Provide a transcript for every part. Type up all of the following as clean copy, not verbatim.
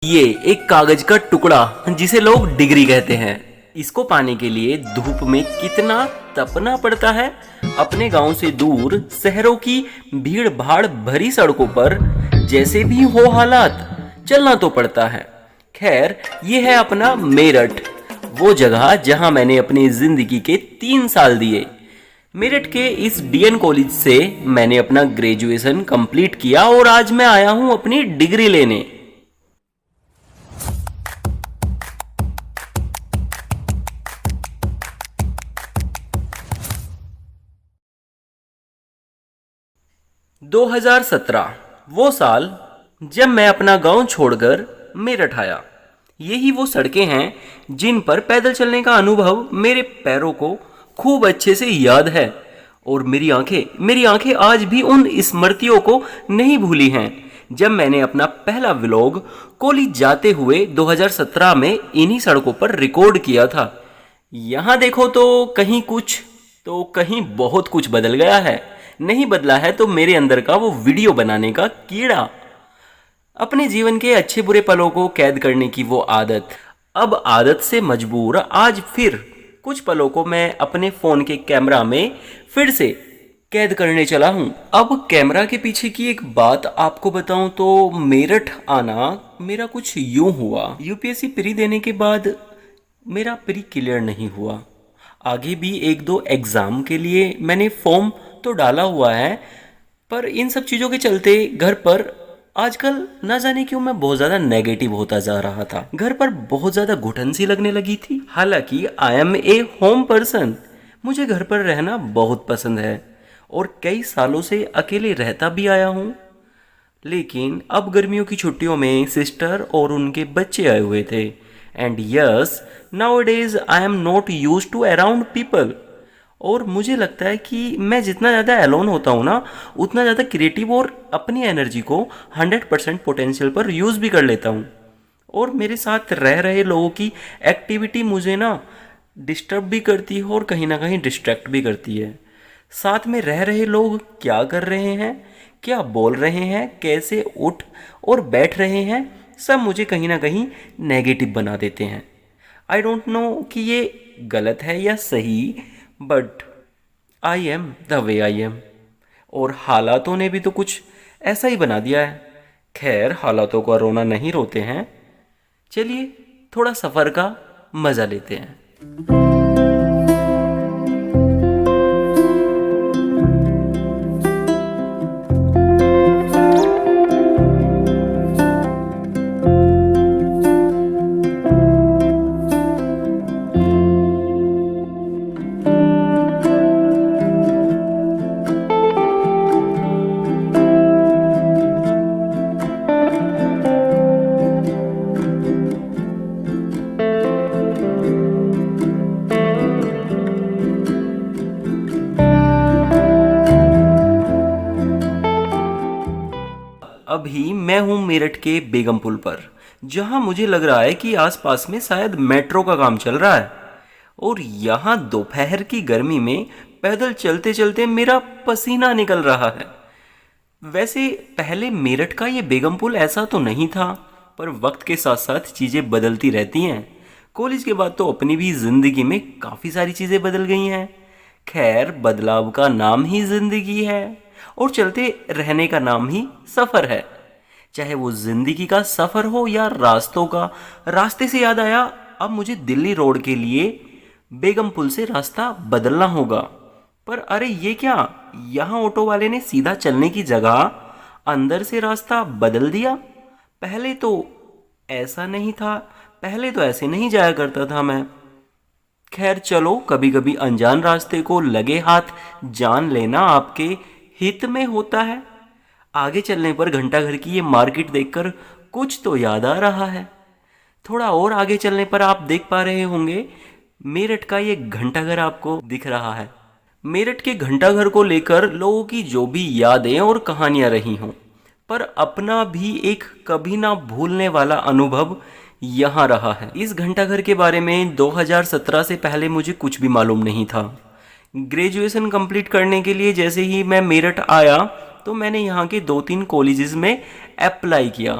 ये एक कागज का टुकड़ा जिसे लोग डिग्री कहते हैं। इसको पाने के लिए धूप में कितना तपना पड़ता है। अपने गांव से दूर शहरों की भीड़ भाड़ भरी सड़कों पर जैसे भी हो हालात चलना तो पड़ता है। खैर, ये है अपना मेरठ, वो जगह जहां मैंने अपनी जिंदगी के 3 साल दिए। मेरठ के इस डीएन कॉलेज से मैंने अपना ग्रेजुएशन कंप्लीट किया और आज मैं आया हूं अपनी डिग्री लेने। दो 2017 वो साल जब मैं अपना गांव छोड़कर मेरठ आया। यही वो सड़कें हैं जिन पर पैदल चलने का अनुभव मेरे पैरों को खूब अच्छे से याद है और मेरी आंखें आज भी उन स्मृतियों को नहीं भूली हैं जब मैंने अपना पहला व्लॉग कॉलेज जाते हुए 2017 में इन्हीं सड़कों पर रिकॉर्ड किया था। यहाँ देखो तो कहीं कुछ तो कहीं बहुत कुछ बदल गया है। नहीं बदला है तो मेरे अंदर का वो वीडियो बनाने का कीड़ा, अपने जीवन के अच्छे बुरे पलों को कैद करने की वो आदत। अब आदत से मजबूर आज फिर कुछ पलों को मैं अपने फोन के कैमरा में फिर से कैद करने चला हूं। अब कैमरा के पीछे की एक बात आपको बताऊं तो मेरठ आना मेरा कुछ यूं हुआ। यूपीएससी प्री देने के बाद मेरा प्री क्लियर नहीं हुआ। आगे भी 1-2 एग्जाम के लिए मैंने फॉर्म तो डाला हुआ है, पर इन सब चीज़ों के चलते घर पर आजकल ना जाने क्यों मैं बहुत ज़्यादा नेगेटिव होता जा रहा था। घर पर बहुत ज़्यादा घुटन सी लगने लगी थी। हालांकि I am a home person, मुझे घर पर रहना बहुत पसंद है और कई सालों से अकेले रहता भी आया हूँ। लेकिन अब गर्मियों की छुट्टियों में सिस्टर और उनके बच्चे आए हुए थे and yes, nowadays I am not used to around people. और मुझे लगता है कि मैं जितना ज़्यादा अलोन होता हूँ ना, उतना ज़्यादा क्रिएटिव और अपनी एनर्जी को 100% पोटेंशियल पर यूज़ भी कर लेता हूँ। और मेरे साथ रह रहे लोगों की एक्टिविटी मुझे ना डिस्टर्ब भी करती है और कहीं ना कहीं डिस्ट्रैक्ट भी करती है। साथ में रह रहे लोग क्या कर रहे हैं, क्या बोल रहे हैं, कैसे उठ और बैठ रहे हैं, सब मुझे कहीं ना कहीं नेगेटिव बना देते हैं। आई डोंट नो कि ये गलत है या सही, but I am the way I am. और हालातों ने भी तो कुछ ऐसा ही बना दिया है। खैर, हालातों का रोना नहीं रोते हैं। चलिए थोड़ा सफ़र का मज़ा लेते हैं। अभी मैं हूं मेरठ के बेगम पुल पर, जहां मुझे लग रहा है कि आसपास में शायद मेट्रो का काम चल रहा है। और यहां दोपहर की गर्मी में पैदल चलते चलते मेरा पसीना निकल रहा है। वैसे पहले मेरठ का ये बेगम पुल ऐसा तो नहीं था, पर वक्त के साथ साथ चीज़ें बदलती रहती हैं। कॉलेज के बाद तो अपनी भी ज़िंदगी में काफ़ी सारी चीज़ें बदल गई हैं। खैर, बदलाव का नाम ही ज़िंदगी है और चलते रहने का नाम ही सफ़र है। चाहे वो ज़िंदगी का सफ़र हो या रास्तों का। रास्ते से याद आया, अब मुझे दिल्ली रोड के लिए बेगम पुल से रास्ता बदलना होगा। पर अरे ये क्या, यहाँ ऑटो वाले ने सीधा चलने की जगह अंदर से रास्ता बदल दिया। पहले तो ऐसा नहीं था, पहले तो ऐसे नहीं जाया करता था मैं। खैर चलो, कभी कभी अनजान रास्ते को लगे हाथ जान लेना आपके हित में होता है। आगे चलने पर घंटाघर की ये मार्केट देखकर कुछ तो याद आ रहा है। थोड़ा और आगे चलने पर आप देख पा रहे होंगे मेरठ का ये घंटाघर आपको दिख रहा है। मेरठ के घंटाघर को लेकर लोगों की जो भी यादें और कहानियां रही हों, पर अपना भी एक कभी ना भूलने वाला अनुभव यहाँ रहा है। इस घंटाघर के बारे में 2017 से पहले मुझे कुछ भी मालूम नहीं था। ग्रेजुएशन कंप्लीट करने के लिए जैसे ही मैं मेरठ आया तो मैंने यहाँ के 2-3 कॉलेजेस में अप्लाई किया।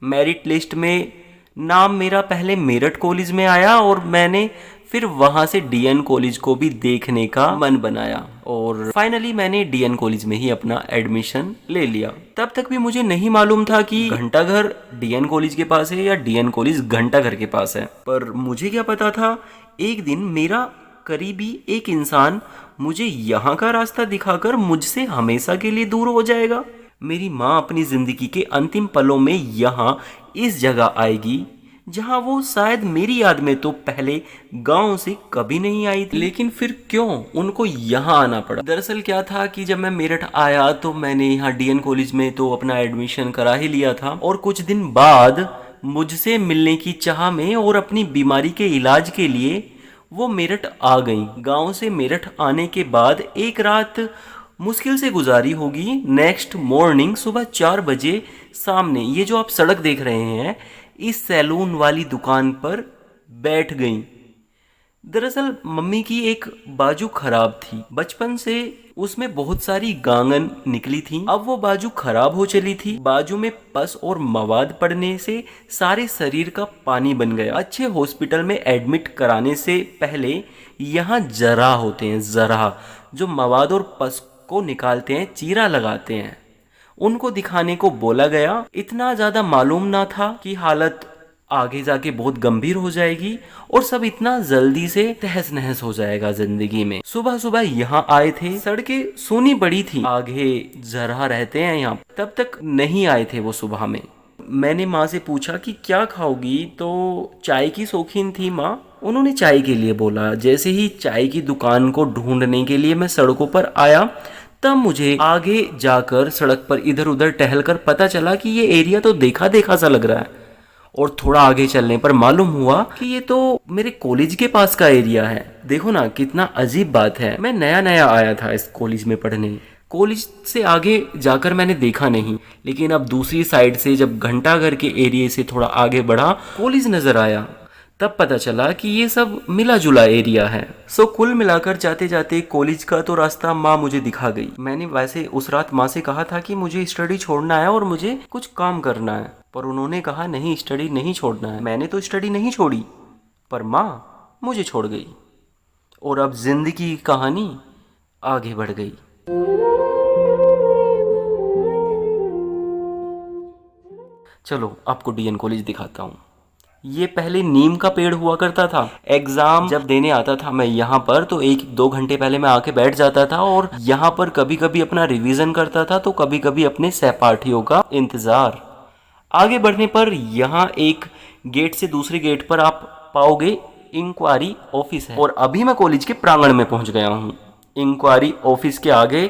मेरिट लिस्ट में नाम मेरा पहले मेरठ कॉलेज में आया और मैंने फिर वहाँ से डीएन कॉलेज को भी देखने का मन बनाया और फाइनली मैंने डीएन कॉलेज में ही अपना एडमिशन ले लिया। तब तक भी मुझे नहीं मालूम था कि घंटाघर डीएन कॉलेज के पास है या डीएन कॉलेज घंटाघर के पास है। पर मुझे क्या पता था, एक दिन मेरा करीबी एक इंसान मुझे यहाँ का रास्ता दिखाकर मुझसे हमेशा के लिए दूर हो जाएगा। मेरी माँ अपनी जिंदगी के अंतिम पलों में यहाँ इस जगह आएगी जहाँ वो शायद मेरी याद में तो पहले गांव से कभी नहीं आई थी, लेकिन फिर क्यों उनको यहाँ आना पड़ा। दरअसल क्या था कि जब मैं मेरठ आया तो मैंने यहाँ डीएन कॉलेज में तो अपना एडमिशन करा ही लिया था और कुछ दिन बाद मुझसे मिलने की चाह में और अपनी बीमारी के इलाज के लिए वो मेरठ आ गई। गांव से मेरठ आने के बाद एक रात मुश्किल से गुजारी होगी। नेक्स्ट मॉर्निंग सुबह 4 बजे सामने ये जो आप सड़क देख रहे हैं इस सैलून वाली दुकान पर बैठ गई। दरअसल मम्मी की एक बाजू खराब थी, बचपन से उसमें बहुत सारी गांगन निकली थी। अब वो बाजू खराब हो चली थी। बाजू में पस और मवाद पड़ने से सारे शरीर का पानी बन गया। अच्छे हॉस्पिटल में एडमिट कराने से पहले यहाँ जराह होते हैं, जराह जो मवाद और पस को निकालते हैं, चीरा लगाते हैं, उनको दिखाने को बोला गया। इतना ज़्यादा मालूम ना था कि हालत आगे जाके बहुत गंभीर हो जाएगी और सब इतना जल्दी से तहस नहस हो जाएगा जिंदगी में। सुबह सुबह यहाँ आए थे, सड़कें सूनी पड़ी थी, आगे जरा रहते हैं यहाँ, तब तक नहीं आए थे वो सुबह में। मैंने माँ से पूछा कि क्या खाओगी, तो चाय की शौकीन थी माँ, उन्होंने चाय के लिए बोला। जैसे ही चाय की दुकान को ढूंढने के लिए मैं सड़कों पर आया तब मुझे आगे जाकर सड़क पर इधर उधर टहलकर पता चला कि ये एरिया तो देखा देखा सा लग रहा है और थोड़ा आगे चलने पर मालूम हुआ कि ये तो मेरे कॉलेज के पास का एरिया है। देखो ना कितना अजीब बात है, मैं नया नया आया था इस कॉलेज में पढ़ने। कॉलेज से आगे जाकर मैंने देखा नहीं, लेकिन अब दूसरी साइड से जब घंटाघर के एरिया से थोड़ा आगे बढ़ा कॉलेज नजर आया, तब पता चला कि ये सब मिला जुला एरिया है। सो कुल मिलाकर जाते जाते कॉलेज का तो रास्ता माँ मुझे दिखा गई। मैंने वैसे उस रात माँ से कहा था कि मुझे स्टडी छोड़ना है और मुझे कुछ काम करना है, पर उन्होंने कहा नहीं, स्टडी नहीं छोड़ना है। मैंने तो स्टडी नहीं छोड़ी, पर माँ मुझे छोड़ गई और अब जिंदगी की कहानी आगे बढ़ गई। चलो आपको डीएन कॉलेज दिखाता हूँ। ये पहले नीम का पेड़ हुआ करता था। एग्जाम जब देने आता था मैं यहाँ पर तो 1-2 घंटे पहले मैं आके बैठ जाता था और यहाँ पर कभी कभी अपना रिवीजन करता था तो कभी कभी अपने सहपाठियों का इंतजार। आगे बढ़ने पर यहाँ एक गेट से दूसरे गेट पर आप पाओगे इंक्वायरी ऑफिस है और अभी मैं कॉलेज के प्रांगण में पहुँच गया हूँ। इंक्वायरी ऑफिस के आगे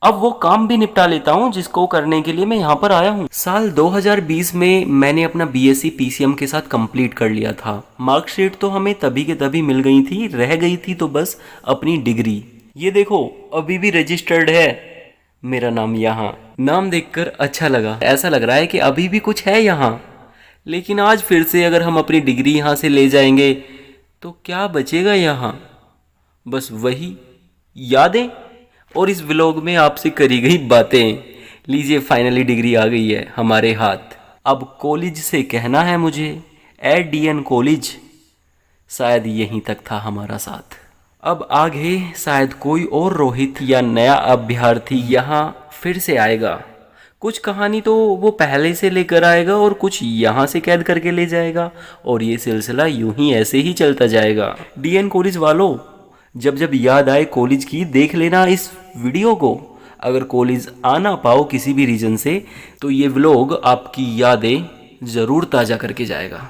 अब वो काम भी निपटा लेता हूँ जिसको करने के लिए मैं यहाँ पर आया हूँ। साल 2020 में मैंने अपना बीएससी पीसीएम के साथ कंप्लीट कर लिया था। मार्कशीट तो हमें तभी के तभी मिल गई थी, रह गई थी तो बस अपनी डिग्री। ये देखो अभी भी रजिस्टर्ड है मेरा नाम यहाँ। नाम देखकर अच्छा लगा, ऐसा लग रहा है कि अभी भी कुछ है यहाँ। लेकिन आज फिर से अगर हम अपनी डिग्री यहाँ से ले जाएंगे तो क्या बचेगा यहाँ? बस वही यादें और इस व्लॉग में आपसे करी गई बातें। लीजिए फाइनली डिग्री आ गई है हमारे हाथ। अब कॉलेज से कहना है मुझे एट डीएन कॉलेज, शायद यहीं तक था हमारा साथ। अब आगे शायद कोई और रोहित या नया अभ्यर्थी यहाँ फिर से आएगा। कुछ कहानी तो वो पहले से लेकर आएगा और कुछ यहाँ से कैद करके ले जाएगा और ये सिलसिला यूं ही ऐसे ही चलता जाएगा। डीएन कॉलेज वालों, जब जब याद आए कॉलेज की देख लेना इस वीडियो को। अगर कॉलेज आ ना पाओ किसी भी रीजन से तो ये व्लॉग आपकी यादें ज़रूर ताज़ा करके जाएगा।